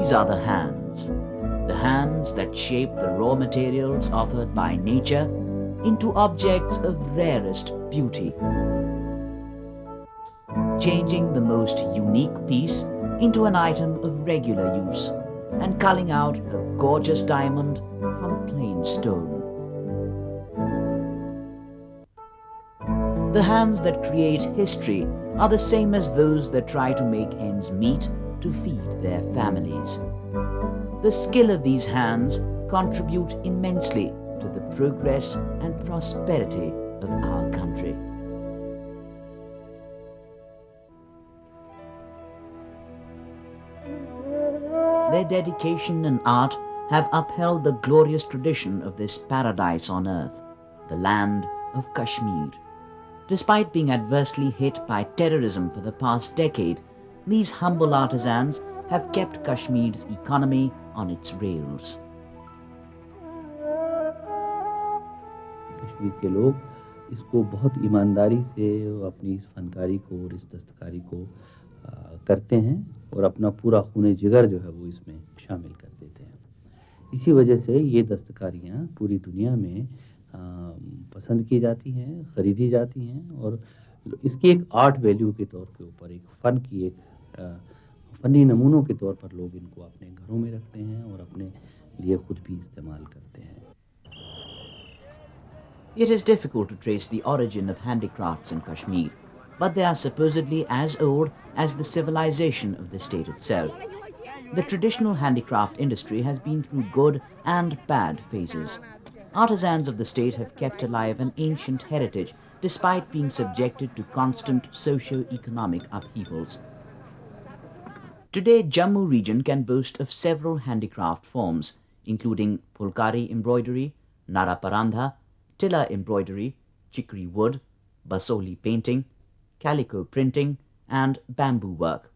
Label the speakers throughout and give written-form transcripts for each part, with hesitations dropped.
Speaker 1: These are the hands that shape the raw materials offered by nature into objects of rarest beauty, changing the most unique piece into an item of regular use and culling out a gorgeous diamond from plain stone. The hands that create history are the same as those that try to make ends meet to feed their families. The skill of these hands contribute immensely to the progress and prosperity of our country. Their dedication and art have upheld the glorious tradition of this paradise on earth, the land of Kashmir. Despite being adversely hit by terrorism for the past decade, these humble artisans have kept Kashmir's economy on its rails.
Speaker 2: Kashmir के लोग इसको बहुत ईमानदारी से अपनी इस फनकारी को और इस दस्तकारी को करते हैं और अपना पूरा खून जिगर जो है वो इसमें शामिल कर देते हैं। इसी वजह से ये दस्तकारियाँ पूरी दुनिया में पसंद की जाती हैं, ख़रीदी जाती हैं और इसकी एक आर्ट वैल्यू के तौर के ऊपर, एक फ़न की एक फ़नी नमूनों के तौर पर लोग इनको अपने घरों में रखते हैं और अपने लिए खुद भी इस्तेमाल करते हैं।
Speaker 1: It is difficult to trace the origin of handicrafts in Kashmir, but they are supposedly as old as the civilization of the state itself. The traditional handicraft industry has been through good and bad phases. Artisans of the state have kept alive an ancient heritage despite being subjected to constant socio-economic upheavals. Today, Jammu region can boast of several handicraft forms, including Pulkari embroidery, Nara Parandha, Tilla embroidery, Chikri wood, Basoli painting, calico printing, and bamboo work.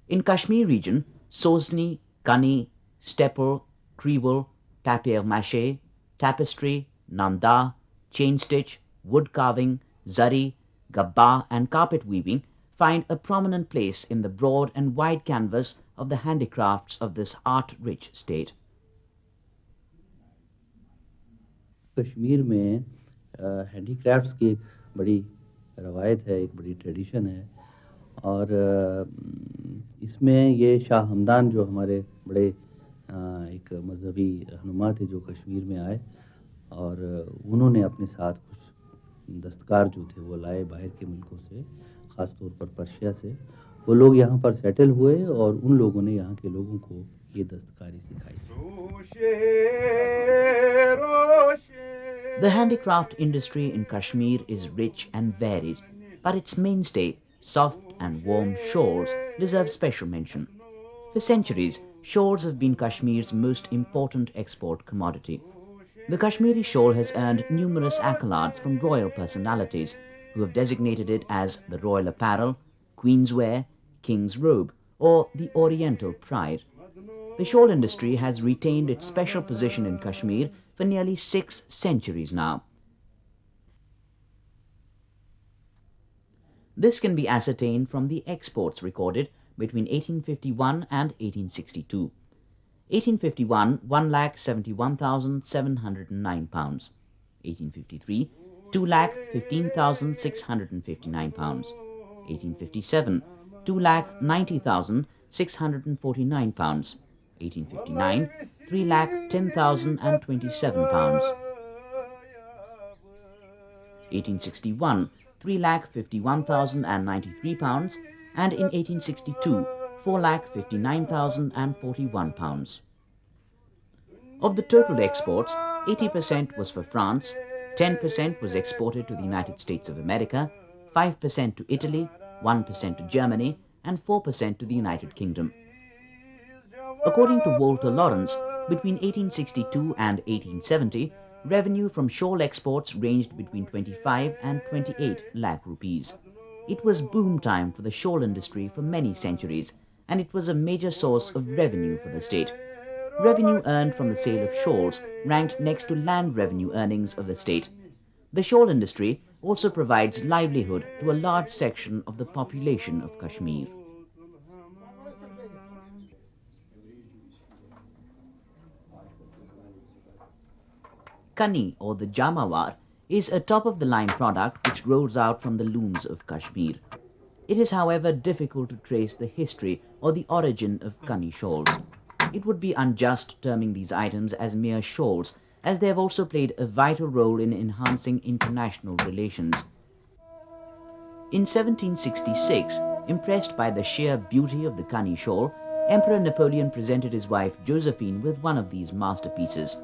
Speaker 1: In Kashmir region, Sozni, Kani, Stepple, Kriwal, papier-mâché, tapestry, nanda, chain stitch, wood carving, zari, gabba, and carpet weaving find a prominent place in the broad and wide canvas of the handicrafts of this art-rich state.
Speaker 2: Kashmir में handicrafts की एक बड़ी रवायत है, एक बड़ी tradition है और इसमें ये शाह हमदान जो हमारे बड़े एक मजहबी रहनुमा थे जो कश्मीर में आए और उन्होंने अपने साथ कुछ दस्तकार जो थे वो लाए बाहर के मुल्कों से, ख़ास तौर पर पर्शिया से। वो लोग यहाँ पर सेटल हुए और उन लोगों ने यहाँ के लोगों को ये दस्तकारी सिखाई।
Speaker 1: The handicraft industry in Kashmir is rich and varied, but its mainstay, soft and warm shawls, deserve special mention. For centuries, shawls have been Kashmir's most important export commodity. The Kashmiri shawl has earned numerous accolades from royal personalities who have designated it as the royal apparel, queen's wear, king's robe, or the oriental pride. The shawl industry has retained its special position in Kashmir for nearly 6 centuries now. This can be ascertained from the exports recorded between 1851 and 1862. 1851, 1,71,709 pounds. 1853, 2,15,659 pounds. 1857, 2,90,649 pounds. 1859, 3,10,027 pounds. 1861, 3,51,093 pounds, and in 1862, 4,59,041 pounds. Of the total exports, 80% was for France, 10% was exported to the United States of America, 5% to Italy, 1% to Germany, and 4% to the United Kingdom. According to Walter Lawrence, between 1862 and 1870, revenue from shawl exports ranged between 25 and 28 lakh rupees. It was boom time for the shawl industry for many centuries, and it was a major source of revenue for the state. Revenue earned from the sale of shawls ranked next to land revenue earnings of the state. The shawl industry also provides livelihood to a large section of the population of Kashmir. Kani, or the jamawar, is a top-of-the-line product which rolls out from the looms of Kashmir. It is, however, difficult to trace the history or the origin of Kani shawls. It would be unjust terming these items as mere shawls, as they have also played a vital role in enhancing international relations. In 1766, impressed by the sheer beauty of the Kani shawl, Emperor Napoleon presented his wife Josephine with one of these masterpieces.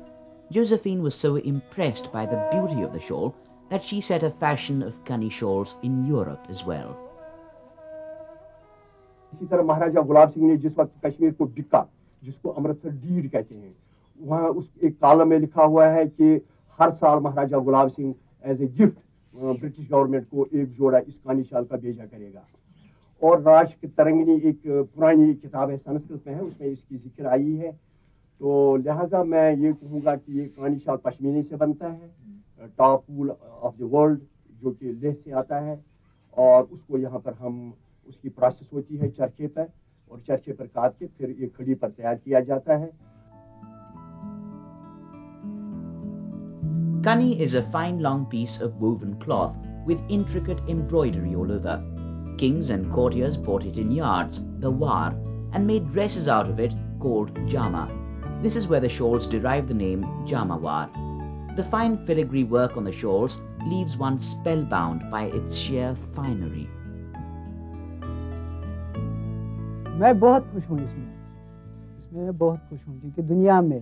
Speaker 1: Josephine was so impressed by the beauty of the shawl that she set a fashion of Kani shawls in Europe as well.
Speaker 3: इसी तरह महाराजा गुलाब सिंह ने जिस वक्त कश्मीर को बिका, जिसको Amritsar deed कहते हैं, वहाँ उस एक कॉलम में लिखा हुआ है कि हर साल Maharaja Gulab Singh as a gift British government को एक जोड़ा इस कानी शाल का भेजा करेगा। और राष्ट्र की तरंगिनी एक पुरानी किताब है, संस्कृत में है, उसमें इसकी जिक्र आई है। तो लिहाजा मैं ये कहूँगा कि ये कानी शाल पश्मीने से बनता है, top wool of the world, जो कि लेह से आता है, और उसको यहाँ पर हम उसकी प्रोसेस होती है चरखे पर, और चरखे पर काट के फिर एक खड़ी पर तैयार किया जाता है।
Speaker 1: Kani is a fine long piece of woven cloth with intricate embroidery all over. Kings and courtiers bought it in yards, the war, and made dresses out of it called jama. This is where the shawls derive the name jamawar. The fine filigree work on the shawls leaves one spellbound by its sheer finery.
Speaker 4: मैं बहुत खुश हूँ इसमें मैं बहुत खुश हूँ, क्योंकि दुनिया में,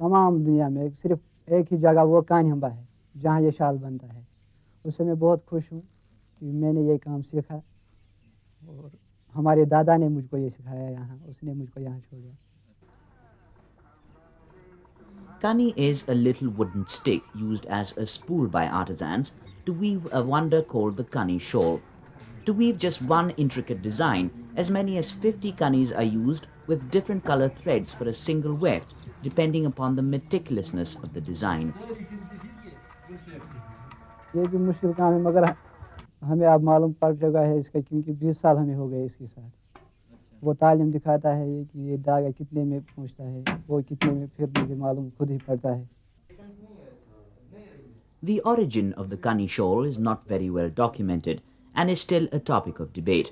Speaker 4: तमाम दुनिया में सिर्फ एक ही जगह वो कान्हम्बा है जहाँ ये शाल बनता है। उससे मैं बहुत खुश हूँ कि मैंने ये काम सीखा, और हमारे दादा ने मुझको ये सिखाया यहाँ, उसने मुझको यहाँ छोड़ा।
Speaker 1: Kani is a little wooden stick used as a spool by artisans to weave a wonder called the Kani shawl. To weave just one intricate design, as many as 50 kanis are used with different color threads for a single weft, depending upon the meticulousness of the design.
Speaker 4: ये भी मुश्किल काम है, मगर हमें अब मालूम पड़ चुका है इसका, क्योंकि 20 साल हमें हो गए इसके साथ। वो तालीम दिखाता है कि ये धागा कितने में पहुंचता है, वो कितने में, फिर मुझे मालूम खुद ही पड़ता है।
Speaker 1: The origin of the Kani shawl is not very well documented and is still a topic of debate.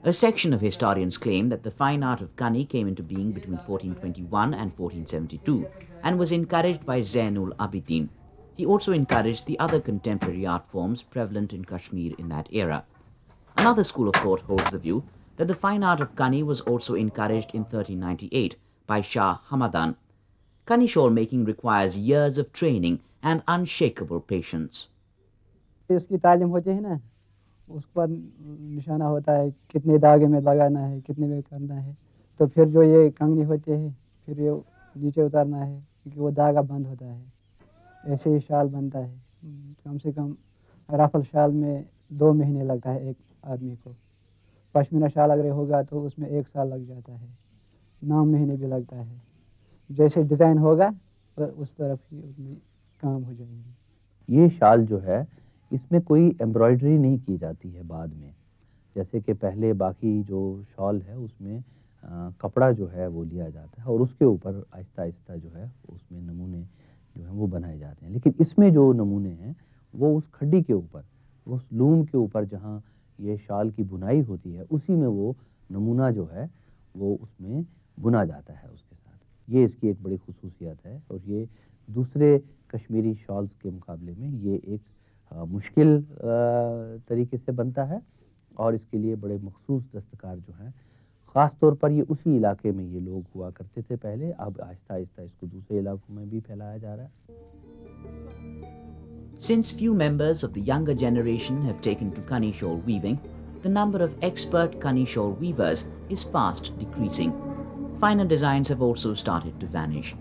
Speaker 1: A section of historians claim that the fine art of Kani came into being between 1421 and 1472 and was encouraged by Zainul Abidin. He also encouraged the other contemporary art forms prevalent in Kashmir in that era. Another school of thought holds the view that the fine art of Kani was also encouraged in 1398 by Shah Hamadan. Kani shawl making requires years of training and unshakable patience.
Speaker 4: इसकी तालीम होती है ना, उस पर निशाना होता है कितने धागे में लगाना है, कितने में करना है, तो फिर जो ये कंगनी होती है फिर ये नीचे उतारना है, क्योंकि वो धागा बंद होता है। ऐसे ही शाल बनता है। कम से कम राफल शाल में 2 महीने लगता है एक आदमी को। पश्मीना शाल अगर होगा तो उसमें 1 साल लग जाता है, 9 महीने भी लगता है। जैसे डिज़ाइन होगा तो उस तरफ ही काम हो जाएंगे।
Speaker 2: ये शाल जो है इसमें कोई एम्ब्रॉयडरी नहीं की जाती है बाद में, जैसे कि पहले बाकी जो शॉल है उसमें कपड़ा जो है वो लिया जाता है और उसके ऊपर आहिस्ता आहिस्ता जो है उसमें नमूने जो हैं वो बनाए जाते हैं। लेकिन इसमें जो नमूने हैं वो उस खड्डी के ऊपर, उस लूम के ऊपर जहाँ ये शाल की बुनाई होती है, उसी में वो नमूना जो है वो उसमें बुना जाता है उसके साथ। ये इसकी एक बड़ी खुसूसियत है और ये दूसरे कश्मीरी शॉल्स के मुकाबले में ये एक मुश्किल तरीके से बनता है और इसके लिए बड़े मखसूस दस्तकार जो हैं, ख़ास तौर पर ये उसी इलाके में ये लोग हुआ करते थे पहले, अब आहिस्ता आहिस्ता इसको दूसरे इलाकों में भी फैलाया जा रहा है।
Speaker 1: Since few members of the younger generation have taken to Kani shawl weaving, the number of expert Kani shawl weavers is fast decreasing. Finer designs have also started to vanish.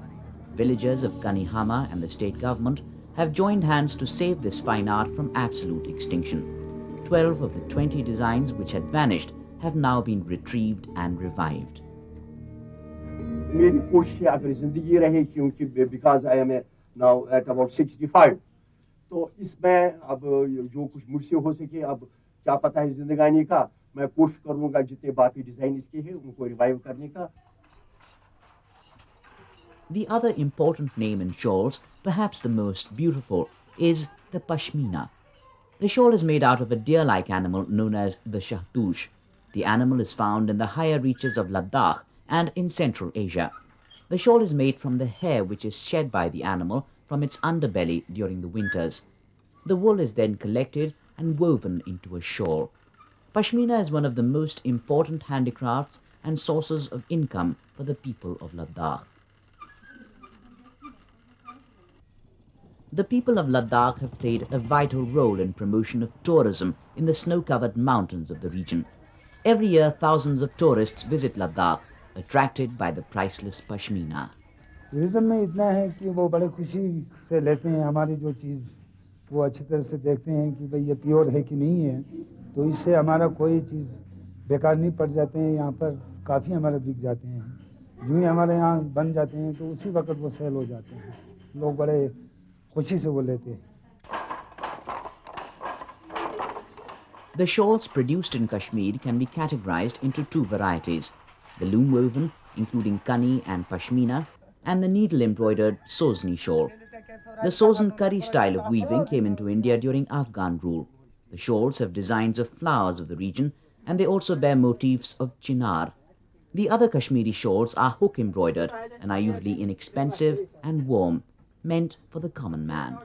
Speaker 1: Villagers of Kani Hama and the state government have joined hands to save this fine art from absolute extinction. 12 of the 20 designs which had vanished have now been retrieved and revived.
Speaker 3: मेरी कोशिश है अगर जिंदगी रहे, क्योंकि because I am now at about 65, तो इसमें अब जो कुछ मुझसे हो सके, अब क्या पता है जिंदगानी का, मैं कोशिश करूंगा जितने बाकी डिजाइन इसके हैं उनको रिवाइव करने का।
Speaker 1: The other important name in shawls, perhaps the most beautiful, is the Pashmina. The shawl is made out of a deer-like animal known as the shahdoosh. The animal is found in the higher reaches of Ladakh and in Central Asia. The shawl is made from the hair which is shed by the animal from its underbelly during the winters. The wool is then collected and woven into a shawl. Pashmina is one of the most important handicrafts and sources of income for the people of Ladakh. The people of Ladakh have played a vital role in promotion of tourism in the snow-covered mountains of the region. Every year, thousands of tourists visit Ladakh, attracted by the priceless Pashmina.
Speaker 5: Tourism में इतना है कि वो बड़े खुशी से लेते हैं हमारी जो चीज़, वो अच्छी तरह से देखते हैं कि भाई ये प्योर है कि नहीं है, तो इससे हमारा कोई चीज़ बेकार नहीं पड़ जाते हैं। यहाँ पर काफ़ी हमारे बिक जाते हैं, जो ही हमारे यहाँ बन जाते हैं तो उसी वक्त वो सेल हो जाते हैं, लोग बड़े खुशी से वो लेते हैं।
Speaker 1: The shawls produced in Kashmir can be categorized into two varieties: the loom woven, including kani and pashmina, and the needle embroidered sozni shawl. The Sozan Kari style of weaving came into India during Afghan rule. The shawls have designs of flowers of the region, and they also bear motifs of chinar. The other Kashmiri shawls are hook embroidered and are usually inexpensive and warm, meant for the common man.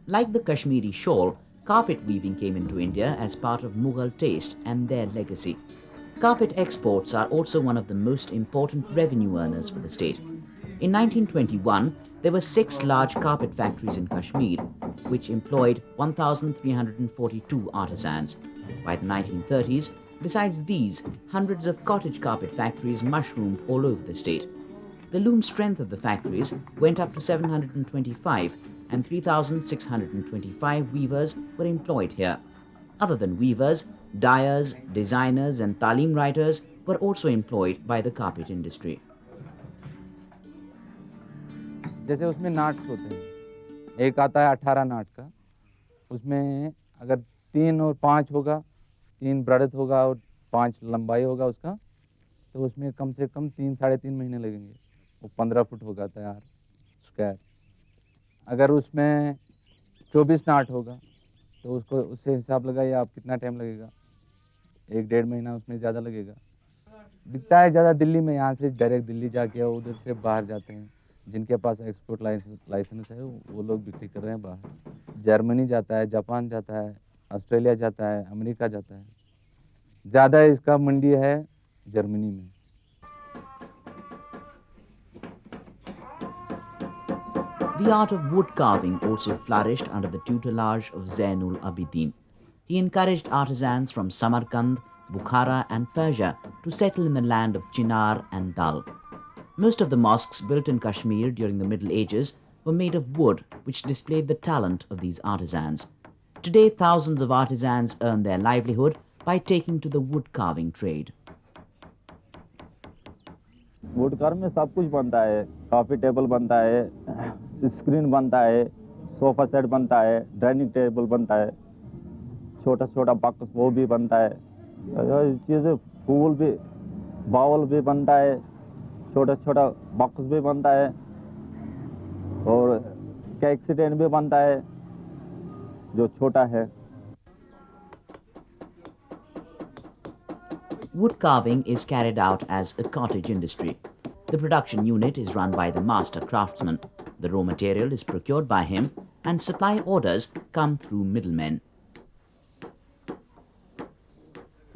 Speaker 1: Like the Kashmiri shawl, carpet weaving came into India as part of Mughal taste and their legacy. Carpet exports are also one of the most important revenue earners for the state. In 1921, there were 6 large carpet factories in Kashmir, which employed 1,342 artisans. By the 1930s, besides these, hundreds of cottage carpet factories mushroomed all over the state. The loom strength of the factories went up to 725, and 3,625 weavers were employed here. Other than weavers, dyers, designers and talim writers were also employed by the carpet industry.
Speaker 6: जैसे उसमें नाट्स होते हैं, एक आता है 18 नाट का, उसमें अगर 3 और 5 होगा, 3 बढ़त होगा और 5 लंबाई होगा उसका, तो उसमें कम से कम 3-3.5 महीने लगेंगे। वो 15 फुट होगा तैयार स्क्वायर। अगर उसमें 24 नाट होगा तो उसको उससे हिसाब लगाइए आप कितना टाइम लगेगा, 1-1.5 महीना उसमें ज़्यादा लगेगा। बिकता है ज़्यादा दिल्ली में, यहाँ से डायरेक्ट दिल्ली जाके उधर से बाहर जाते हैं, जिनके पास एक्सपोर्ट लाइसेंस है वो लोग बिक्री कर रहे हैं बाहर। जर्मनी जाता है, जापान जाता है, ऑस्ट्रेलिया जाता है, अमेरिका जाता है। ज़्यादा इसका मंडी है जर्मनी में।
Speaker 1: The art of wood carving also flourished under the tutelage of Zainul Abidin. He encouraged artisans from Samarkand, Bukhara and Persia to settle in the land of Chinar and Dal. Most of the mosques built in Kashmir during the Middle Ages were made of wood, which displayed the talent of these artisans. Today, thousands of artisans earn their livelihood by taking to the wood carving trade.
Speaker 7: Would curve में सब कुछ बनता है, coffee table बनता है, screen बनता है, sofa set बनता है, डाइनिंग टेबल बनता है, छोटा छोटा बॉक्स वो भी बनता है, चीज़ें फूल भी, बाउल भी बनता है, छोटा छोटा बॉक्स भी बनता है और केक स्टैंड भी बनता है जो छोटा है।
Speaker 1: Wood carving is carried out as a cottage industry. The production unit is run by the master craftsman. The raw material is procured by him and supply orders come through middlemen.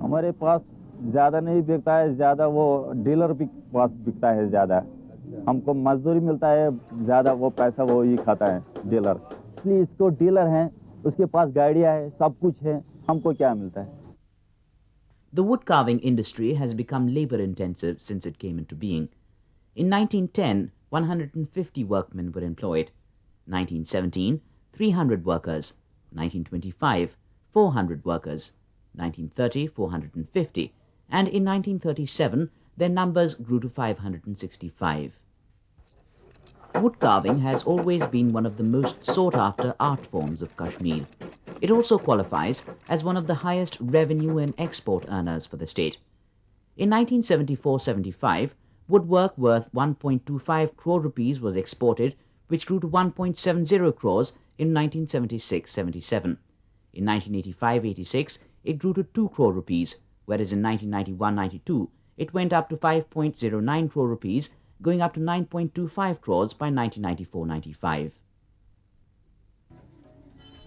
Speaker 7: हमारे पास ज़्यादा नहीं बिकता है, ज़्यादा वो dealer के पास बिकता है ज़्यादा। हमको मजदूरी मिलता है ज़्यादा, वो पैसा वो ही खाता है डीलर। इसलिए इसको डीलर हैं, उसके पास गाड़ियाँ है, सब कुछ है, हमको क्या मिलता है।
Speaker 1: The wood carving industry has become labor intensive since it came into being. In 1910, 150 workmen were employed. 1917, 300 workers. 1925, 400 workers. 1930, 450. And in 1937, their numbers grew to 565. Wood carving has always been one of the most sought-after art forms of Kashmir. It also qualifies as one of the highest revenue and export earners for the state. In 1974-75, woodwork worth 1.25 crore rupees was exported, which grew to 1.70 crores in 1976-77. In 1985-86, it grew to 2 crore rupees, whereas in 1991-92, it went up to 5.09 crore rupees, going up to 9.25 crores by 1994-95.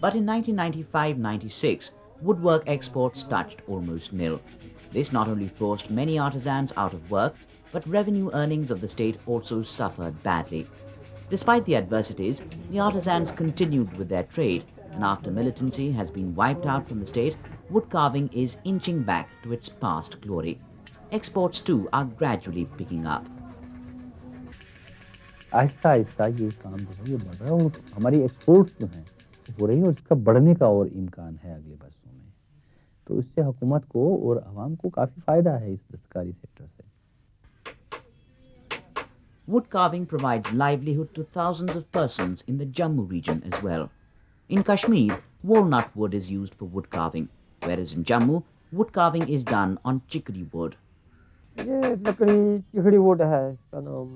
Speaker 1: But in 1995-96, woodwork exports touched almost nil. This not only forced many artisans out of work, but revenue earnings of the state also suffered badly. Despite the adversities, the artisans continued with their trade, and after militancy has been wiped out from the state, wood carving is inching back to its past glory. Exports too are gradually picking up.
Speaker 2: Aahista Aahista ये काम जो है ये बढ़ रहा है और हमारी एक्सपोर्ट जो है हो रही है और इसका बढ़ने का और इम्कान है अगले वर्षों में। तो इससे हुकूमत को और आवाम को काफ़ी फ़ायदा है इस दस्तकारी सेक्टर से।
Speaker 1: Wood carving provides livelihood to thousands of persons in the Jammu region as well. In Kashmir, walnut wood is used for wood carving, whereas in Jammu, wood carving is done on chicory wood.
Speaker 8: ये लकड़ी चिकड़ी would है इसका नाम।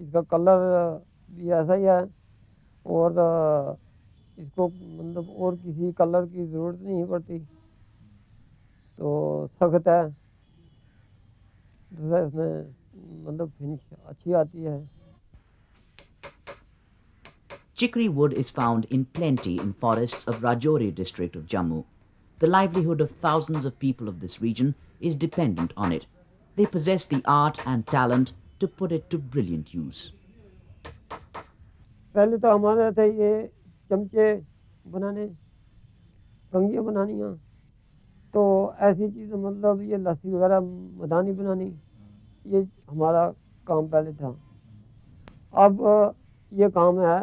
Speaker 8: इसका colour भी ऐसा ही है और इसको मतलब और किसी कलर की ज़रूरत नहीं पड़ती, तो सख्त है, दूसरा इसमें मतलब फिनिश अच्छी आती है।
Speaker 1: Chicory wood is found in plenty in forests of Rajouri district of Jammu. The livelihood of thousands of people of this region is dependent on it. They possess the art and talent to put it to brilliant use.
Speaker 8: पहले तो हमारे थे ये चमचे बनाने, कंघियाँ बनानियाँ, तो ऐसी चीज़ें मतलब ये लस्सी वगैरह मदानी बनानी, ये हमारा काम पहले था। अब ये काम है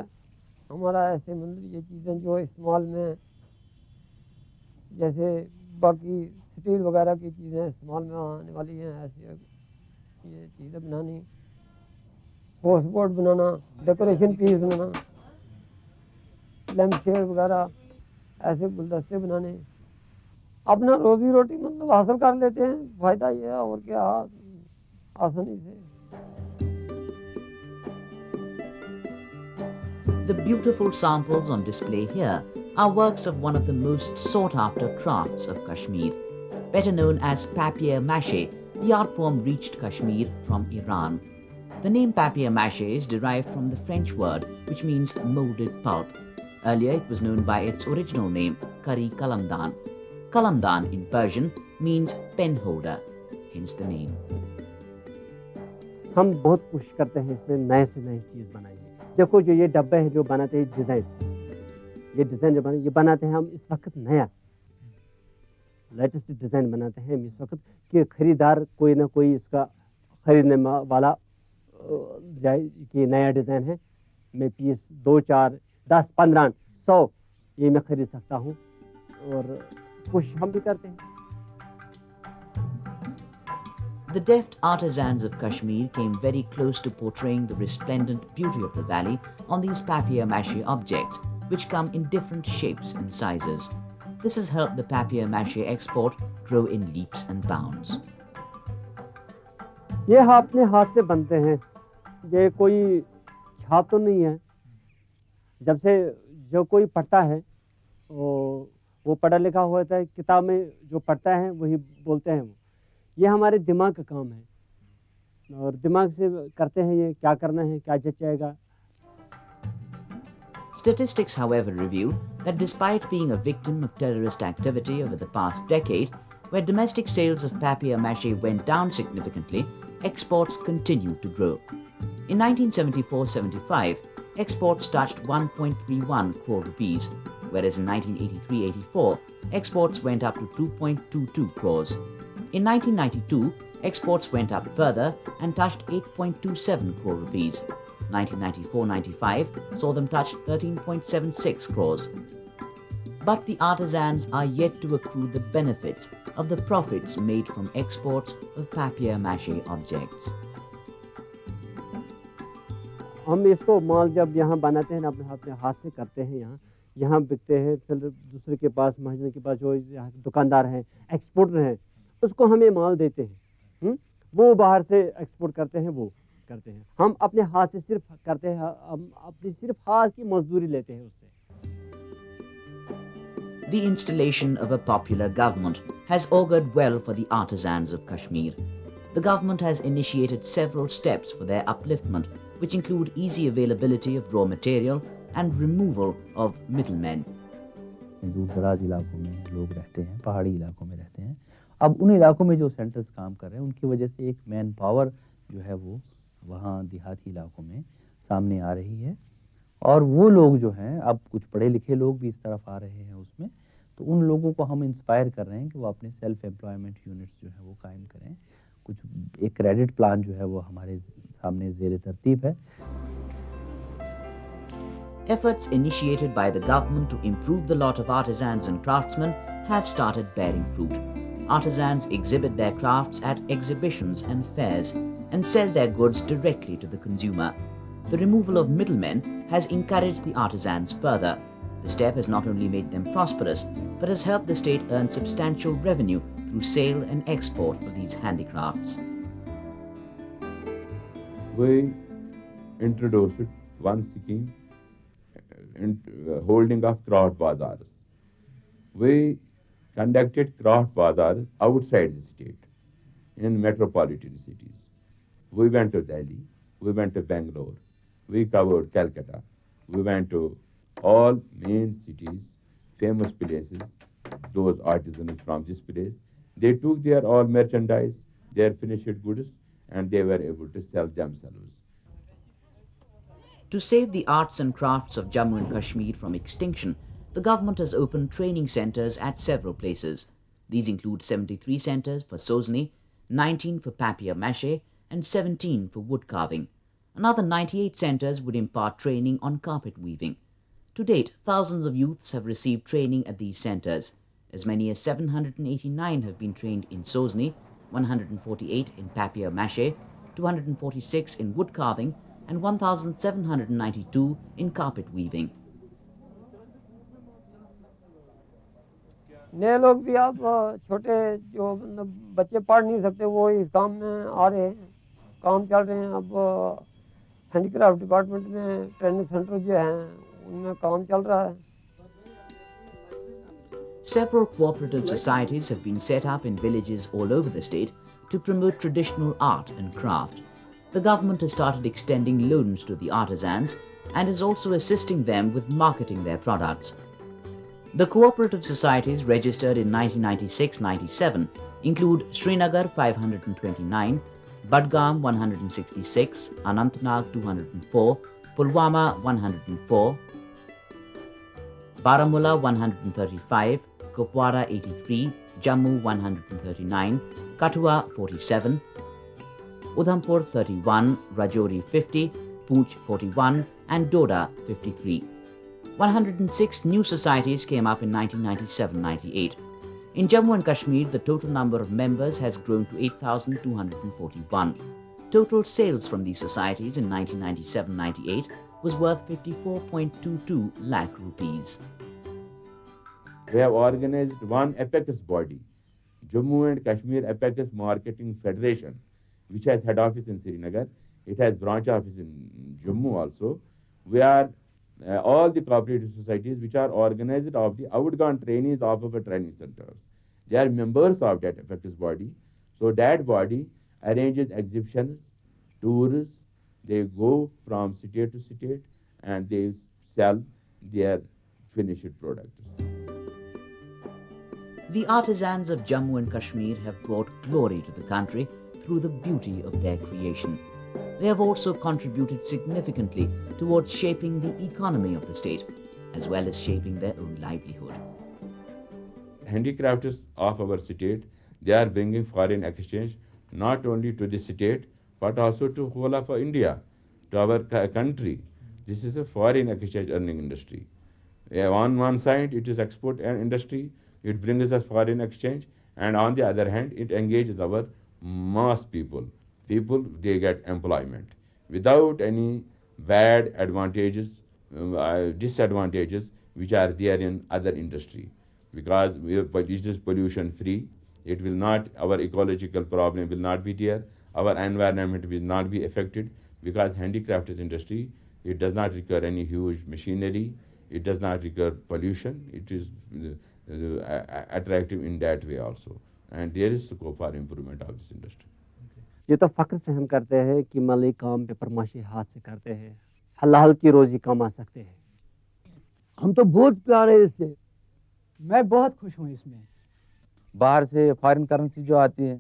Speaker 8: हमारा ऐसे मतलब ये चीज़ें जो इस्तेमाल में, जैसे बाकी स्टील वगैरह की चीज़ें इस्तेमाल में आने वाली हैं, ऐसी ये चीज़ें बनानी, पोस्ट बोर्ड बनाना, डेकोरेशन पीस बनाना, लैम्प शेड वगैरह, ऐसे गुलदस्ते बनाने, अपना रोजी रोटी मतलब हासिल कर लेते हैं। फ़ायदा ये है और क्या, आसानी से।
Speaker 1: The beautiful samples on display here are works of one of the most sought-after crafts of Kashmir. Better known as papier-mâché, the art form reached Kashmir from Iran. The name papier-mâché is derived from the French word which means molded pulp. Earlier it was known by its original name, kari kalamdan. Kalamdan in Persian means pen holder, hence the name.
Speaker 9: हम बहुत कोशिश करते हैं इसमें नए से नई चीज़ बनाएं। देखो जो ये डब्बे हैं जो बनाते हैं डिज़ाइन, ये डिज़ाइन जो ये बनाते हैं हम इस वक्त नया लेटेस्ट डिज़ाइन बनाते हैं इस वक्त कि खरीदार कोई ना कोई इसका खरीदने वाला जाए कि नया डिज़ाइन है, मैं पीस 2, 4, 10, 15, 100 ये मैं खरीद सकता हूँ और कोशिश हम भी करते हैं।
Speaker 1: The deft artisans of Kashmir came very close to portraying the resplendent beauty of the valley on these papier-mâché objects, which come in different shapes and sizes. This has helped the papier-mâché export grow in leaps and bounds.
Speaker 9: ये अपने हाथ से बनते हैं, ये कोई छाप तो नहीं है। जब से जो कोई पढ़ता है वो पढ़ा लिखा होता है, किताब में जो पढ़ता है वही बोलते हैं। वो ये हमारे दिमाग का काम है और दिमाग से करते हैं ये क्या करना है, क्या जचेगा।
Speaker 1: Statistics, however, reveal that despite being a victim of terrorist activity over the past decade, where domestic sales of papier-mâché went down significantly, exports continued to grow. In 1974-75, exports touched 1.31 crore rupees, whereas in 1983-84, exports went up to 2.22 crores. In 1992, exports went up further and touched 8.27 crore rupees. 1994-95 saw them touch 13.76 crores. But the artisans are yet to accrue the benefits of the profits made from exports of papier-mâché objects.
Speaker 9: हम इसको माल जब यहाँ बनाते हैं अपने हाथ से करते हैं, यहाँ बिकते हैं, फिर दूसरे के पास महाजन के पास जो यहाँ दुकानदार हैं, एक्सपोर्टर हैं, उसको हमें माल देते हैं, वो बाहर से एक्सपोर्ट करते हैं, वो करते हैं। हम अपने हाथ से सिर्फ करते हैं, हम अपनी सिर्फ हाथ की मजदूरी लेते हैं उससे।
Speaker 1: The installation of a popular government has augured well for the artisans of Kashmir. The government has initiated several steps for their upliftment, which include easy availability of raw material and removal of middlemen.
Speaker 2: दूर दराज इलाकों में लोग रहते हैं, पहाड़ी इलाकों में रहते हैं। अब उन इलाकों में जो सेंटर्स काम कर रहे हैं उनकी वजह से एक मैन पावर जो है वो वहाँ देहाती इलाकों में सामने आ रही है, और वो लोग जो हैं अब कुछ पढ़े लिखे लोग भी इस तरफ आ रहे हैं उसमें, तो उन लोगों को हम इंस्पायर कर रहे हैं कि वो अपने सेल्फ एम्प्लॉयमेंट यूनिट्स जो है वो कायम करें। कुछ एक क्रेडिट प्लान जो है वो हमारे सामने ज़ेर तरतीब है।
Speaker 1: Efforts initiated by the government to improve the lot of artisans and craftsmen have started bearing fruit. Artisans exhibit their crafts at exhibitions and fairs and sell their goods directly to the consumer. The removal of middlemen has encouraged the artisans further. The step has not only made them prosperous, but has helped the state earn substantial revenue through sale and export of these handicrafts.
Speaker 10: We introduced one scheme holding of craft bazaars. We conducted craft bazaars outside the state, in metropolitan cities. We went to Delhi, we went to Bangalore, we covered Calcutta, we went to all main cities, famous places, those artisans from this place. They took their all merchandise, their finished goods, and they were able to sell themselves.
Speaker 1: To save the arts and crafts of Jammu and Kashmir from extinction, the government has opened training centres at several places. These include 73 centres for Sozni, 19 for papier-mâché, and 17 for wood carving. Another 98 centres would impart training on carpet weaving. To date, thousands of youths have received training at these centres. As many as 789 have been trained in Sozni, 148 in papier-mâché, 246 in wood carving, and 1,792 in carpet weaving.
Speaker 8: नए लोग भी अब छोटे जो मतलब बच्चे पढ़ नहीं सकते वो इस काम में आ रहे हैं, काम चल रहे हैं। अब हैंडीक्राफ्ट डिपार्टमेंट में ट्रेनिंग सेंटर जो हैं उनमें काम चल रहा है।
Speaker 1: Several cooperative societies have been set up in villages all over the state to promote traditional art and craft. The government has started extending loans to the artisans and is also assisting them with marketing their products. The cooperative societies registered in 1996-97 include Srinagar 529, Budgam 166, Anantnag 204, Pulwama 104, Baramulla 135, Kupwara 83, Jammu 139, Kathua 47, Udhampur 31, Rajouri 50, Poonch 41, and Doda 53. 106 new societies came up in 1997-98. In Jammu and Kashmir, the total number of members has grown to 8,241. Total sales from these societies in 1997-98 was worth 54.22 lakh rupees.
Speaker 10: We have organized one apex body, Jammu and Kashmir Apex Marketing Federation, which has head office in Srinagar. It has branch office in Jammu also. We are all the cooperative societies which are organized of the outgone trainees of our training centers. They are members of that apex body. So that body arranges exhibitions, tours. They go from state to state and they sell their finished products.
Speaker 1: The artisans of Jammu and Kashmir have brought glory to the country through the beauty of their creation. They have also contributed significantly towards shaping the economy of the state, as well as shaping their own livelihood.
Speaker 10: Handicrafts of our state, they are bringing foreign exchange not only to the state, but also to whole of India, to our country. This is a foreign exchange earning industry. On one side, it is export industry, it brings us foreign exchange, and on the other hand, it engages our mass people. People, they get employment without any bad advantages, disadvantages which are there in other industry, because it is pollution free, it will not, our ecological problem will not be there, our environment will not be affected, because handicrafts industry, it does not require any huge machinery, it does not require pollution, it is attractive in that way also, and there is scope for improvement of this industry.
Speaker 9: ये तो फ़ख्र से हम करते हैं कि मतलब ये काम पे परमाशी हाथ से करते हैं, हलाल की रोज़ी कमा सकते हैं।
Speaker 4: हम तो बहुत प्यार है इससे, मैं बहुत खुश हूँ इसमें।
Speaker 6: बाहर से फॉरेन करेंसी जो आती है,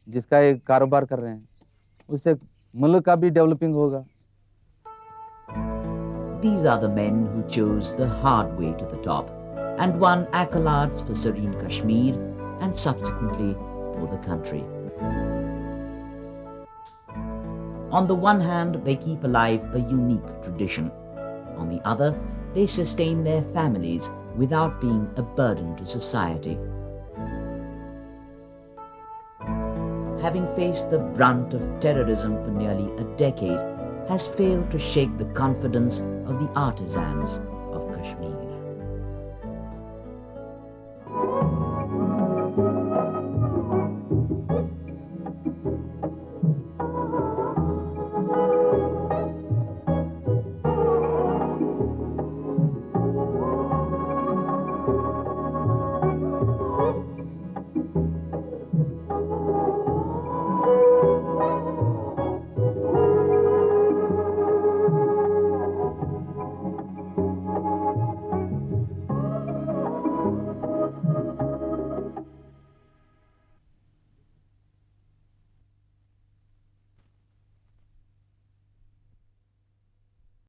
Speaker 6: जिसका एक कारोबार कर रहे हैं, उससे मुल्क का भी डेवलपिंग होगा।
Speaker 1: These are the men who chose the hard way to the top and won accolades for serene Kashmir and subsequently for the country. On the one hand, they keep alive a unique tradition. On the other, they sustain their families without being a burden to society. Having faced the brunt of terrorism for nearly a decade, has failed to shake the confidence of the artisans of Kashmir.